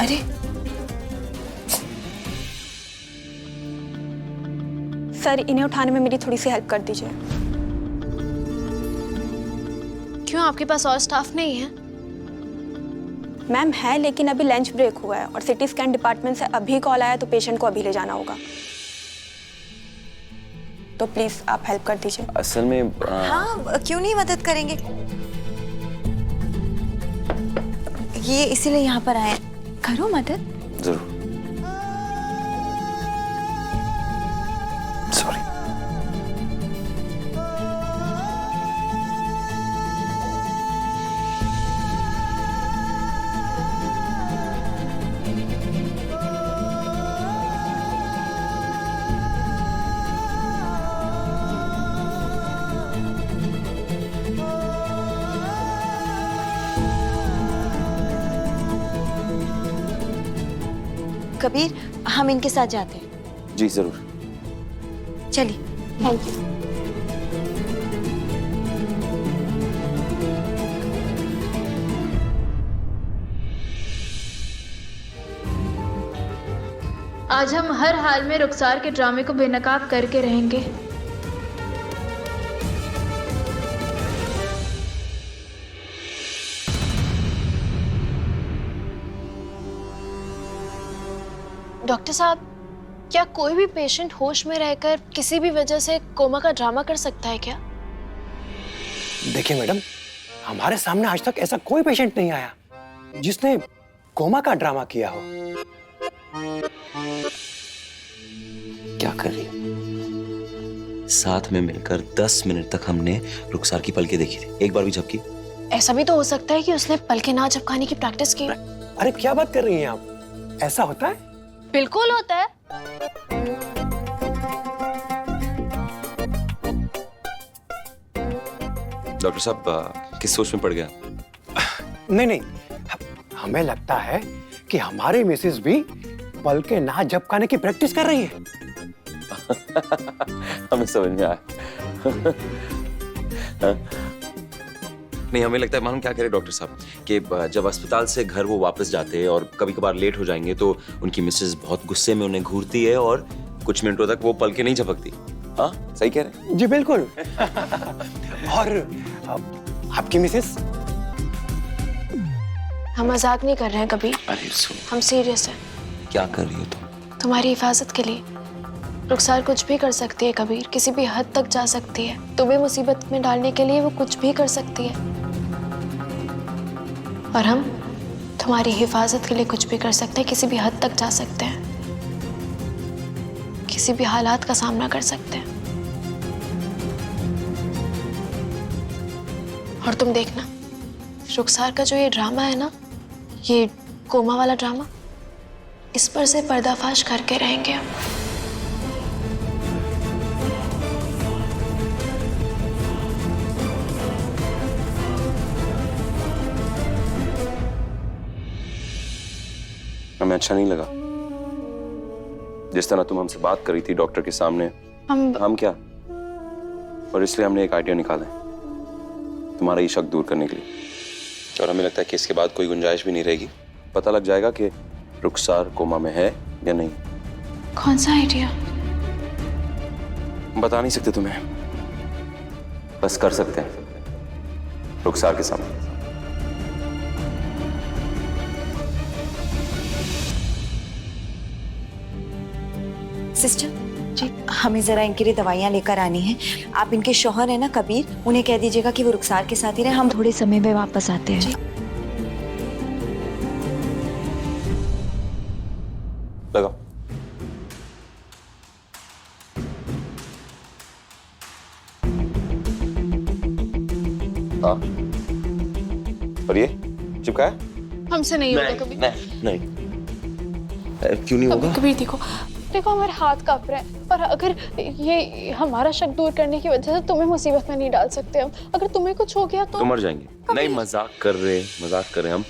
अरे सर, इन्हें उठाने में मेरी थोड़ी सी हेल्प कर दीजिए। क्यों, आपके पास और स्टाफ नहीं है? मैम है, लेकिन अभी लंच ब्रेक हुआ है और सिटी स्कैन डिपार्टमेंट से अभी कॉल आया तो पेशेंट को अभी ले जाना होगा। तो प्लीज आप हेल्प कर दीजिए। असल में हाँ, क्यों नहीं मदद करेंगे। ये इसीलिए यहाँ पर आए, करो मदद। जरूर। सॉरी। कबीर, हम इनके साथ जाते हैं। जी जरूर। चलिए। Thank you. आज हम हर हाल में रुखसार के ड्रामे को बेनकाब करके रहेंगे। डॉक्टर साहब, क्या कोई भी पेशेंट होश में रहकर किसी भी वजह से कोमा का ड्रामा कर सकता है क्या? देखिए मैडम, हमारे सामने आज तक ऐसा कोई पेशेंट नहीं आया जिसने कोमा का ड्रामा किया हो। क्या कर रही हो? साथ में मिलकर 10 मिनट तक हमने रुखसार की पलकें देखी थी, एक बार भी झपकी? ऐसा भी तो हो सकता है कि उसने पलके ना झपकाने की प्रैक्टिस की। अरे क्या बात कर रही हैं आप? ऐसा होता है? बिल्कुल होता है। डॉक्टर साहब किस सोच में पड़ गया? नहीं, हमें लगता है कि हमारी मिसेस भी पलके ना झपकाने की प्रैक्टिस कर रही है। हमें समझ में आया। नहीं, हमें लगता है, मालूम क्या कह रहे डॉक्टर साहब, कि जब अस्पताल से घर वो वापस जाते हैं और कभी कभार लेट हो जाएंगे तो उनकी मिसेस बहुत गुस्से में उन्हें घूरती है और कुछ मिनटों तक वो पलके नहीं झपकती। हाँ, सही कह रहे हैं? जी बिल्कुल। और आपकी मिसेस? हम मजाक नहीं कर रहे हैं कभी, अरे सुनो, हम सीरियस हैं। क्या कर रही हो तुम? तुम्हारी हिफाजत के लिए। रुखसार कुछ भी कर सकती है कबीर, किसी भी हद तक जा सकती है। तुम्हें मुसीबत में डालने के लिए वो कुछ भी कर सकती है, और हम तुम्हारी हिफाजत के लिए कुछ भी कर सकते हैं, किसी भी हद तक जा सकते हैं, किसी भी हालात का सामना कर सकते हैं। और तुम देखना, रुखसार का जो ये ड्रामा है ना, ये कोमा वाला ड्रामा, इस पर से पर्दाफाश करके रहेंगे हम। हमें अच्छा नहीं लगा जिस तरह तुम हमसे बात करी थी डॉक्टर के सामने। हम क्या, और इसलिए हमने एक आइडिया निकाला है तुम्हारा ये शक दूर करने के लिए। और हमें लगता है कि इसके बाद कोई गुंजाइश भी नहीं रहेगी, पता लग जाएगा कि रुखसार कोमा में है या नहीं। कौन सा आइडिया? बता नहीं सकते तुम्हें, बस कर सकते हैं रुखसार के सामने। सिस्टर जी, हमें जरा इनके लिए दवाइयाँ लेकर आनी है। आप इनके शौहर है ना कबीर, उन्हें कह दीजिएगा कि वो रुखसार के साथ ही रहे, हम थोड़े समय में वापस आते हैं। लगाओ। हाँ, और ये चिपकाया? हमसे नहीं होगा कभी। नहीं। क्यों नहीं होगा? कभी देखो हमारे हाथ कांप रहे हैं, और अगर ये हमारा शक दूर करने की वजह से तुम्हें मुसीबत में नहीं डाल सकते हम। अगर तुम्हें कुछ हो गया तो मर जाएंगे। नहीं, मजाक कर रहे हम।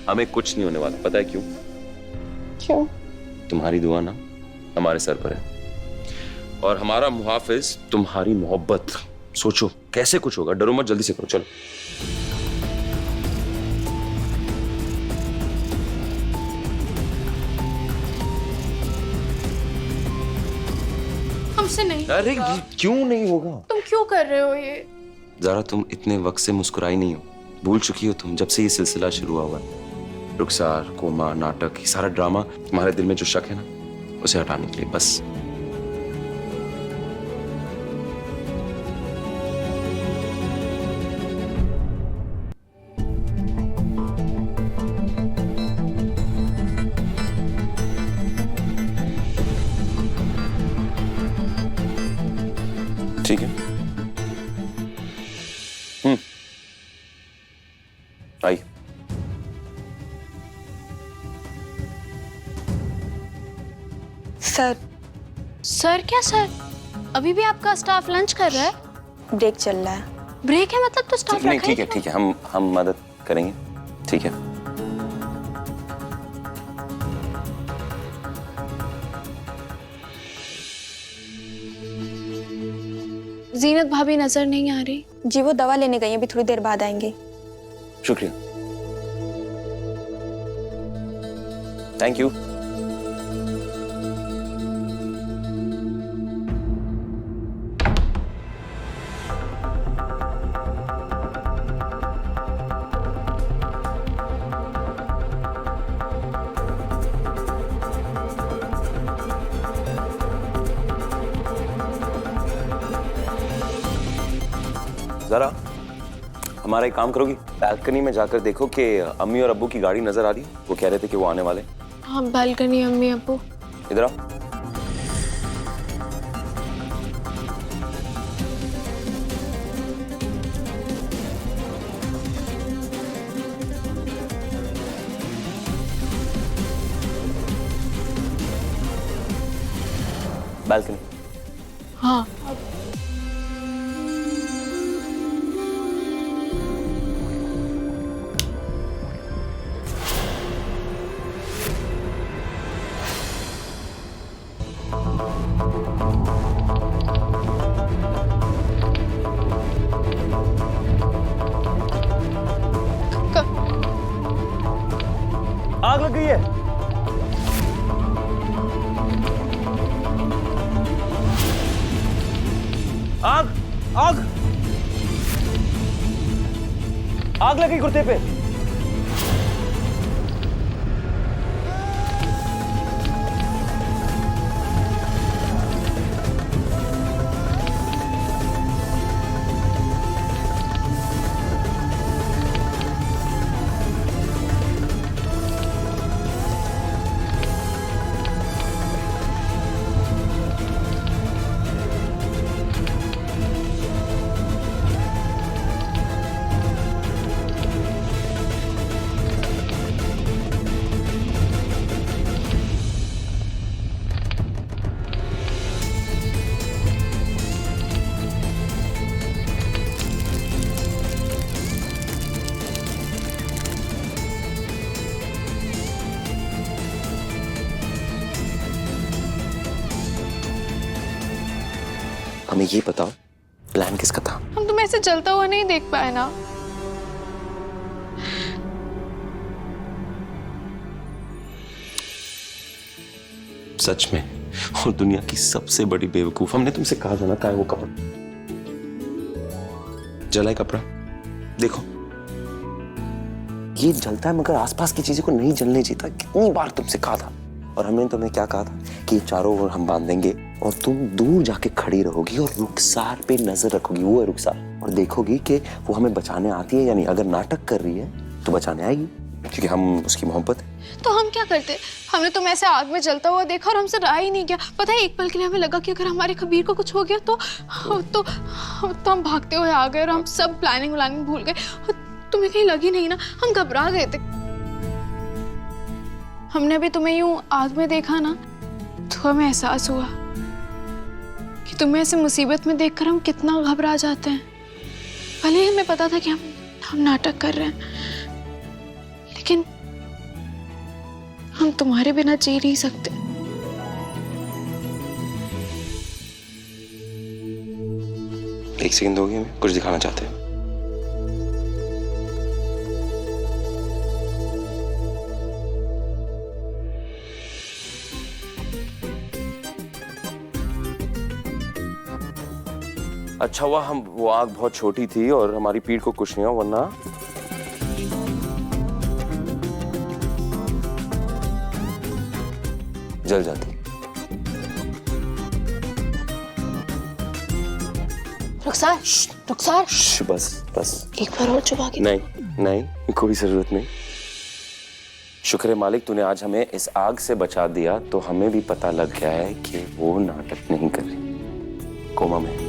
हमें कुछ नहीं होने वाला, पता है क्यों? क्यों? तुम्हारी दुआ ना हमारे सर पर है, और हमारा मुहाफिज तुम्हारी मोहब्बत। सोचो कैसे कुछ होगा, डरो मत, जल्दी से करो, चलो। मुझसे नहीं अरे होगा। क्यों नहीं होगा? तुम क्यों कर रहे हो ये? जरा तुम इतने वक्त से मुस्कुराई नहीं हो, भूल चुकी हो तुम जब से ये सिलसिला शुरू हुआ है। रुखसार, कोमा, नाटक, ये सारा ड्रामा तुम्हारे दिल में जो शक है ना, उसे हटाने के लिए बस। ठीक है। आई। सर, सर क्या सर? अभी भी आपका स्टाफ लंच कर रहा है? ब्रेक चल रहा है। ब्रेक है मतलब तो स्टाफ नहीं रखा ठीक है, ठीक है, हम मदद करेंगे। ठीक है। जीनत भाभी नजर नहीं आ रही। जी वो दवा लेने गई हैं, अभी थोड़ी देर बाद आएंगे। शुक्रिया। Thank you. जरा हमारा एक काम करोगी, बैल्कनी में जाकर देखो कि अम्मी और अब्बू की गाड़ी नजर आ रही है। वो कह रहे थे कि वो आने वाले। हाँ बालकनी अम्मी अब्बू। इधर आओ। बैल्कनी। हाँ आग लग गई है। आग आग आग लगी कुर्ते पे। हमें ये बताओ प्लान किसका था? हम तुम्हें ऐसे जलता हुआ नहीं देख पाए ना। सच में वो दुनिया की सबसे बड़ी बेवकूफ। हमने तुमसे कहा था ना, कहा है वो कपड़ा? जला है कपड़ा, देखो ये जलता है मगर आसपास की चीजों को नहीं जलने देता। कितनी बार तुमसे कहा था। और हमने तुम्हें क्या कहा था कि चारों ओर हम बांध देंगे और तुम दूर जाके खड़ी रहोगी और रुखसार पे नजर रखोगी। वो है रुखसार, और देखोगी कि वो हमें बचाने आती है या नहीं। अगर नाटक कर रही है तो बचाने आएगी, क्योंकि हम उसकी मोहब्बत है। तो हम क्या करते? हमने तुम्हें ऐसे आग में जलता हुआ देखा और हमसे रहा ही नहीं गया। पता है एक पल के लिए हमें लगा कि अगर हमारे कबीर को कुछ हो गया तो हम भागते हुए आ गए और हम सब प्लानिंग व्लानिंग भूल गए। तुम्हें कहीं लगी नहीं ना? हम घबरा गए थे। हमने अभी तुम्हें यूं आग में देखा ना तो हमें एहसास हुआ कि तुम्हें ऐसे मुसीबत में देखकर हम कितना घबरा जाते हैं। भले ही हमें पता था कि हम नाटक कर रहे हैं, लेकिन हम तुम्हारे बिना जी नहीं सकते। एक सेकंड दोगे? हमें कुछ दिखाना चाहते हैं। अच्छा हुआ हम वो आग बहुत छोटी थी और हमारी पीठ को कुछ नहीं हुआ, वरना जल जाती। रुखसार, रुखसार, बस बस एक बार और चुपा के। नहीं नहीं, कोई जरूरत नहीं। शुक्र है मालिक, तूने आज हमें इस आग से बचा दिया, तो हमें भी पता लग गया है कि वो नाटक नहीं कर रही, कोमा में।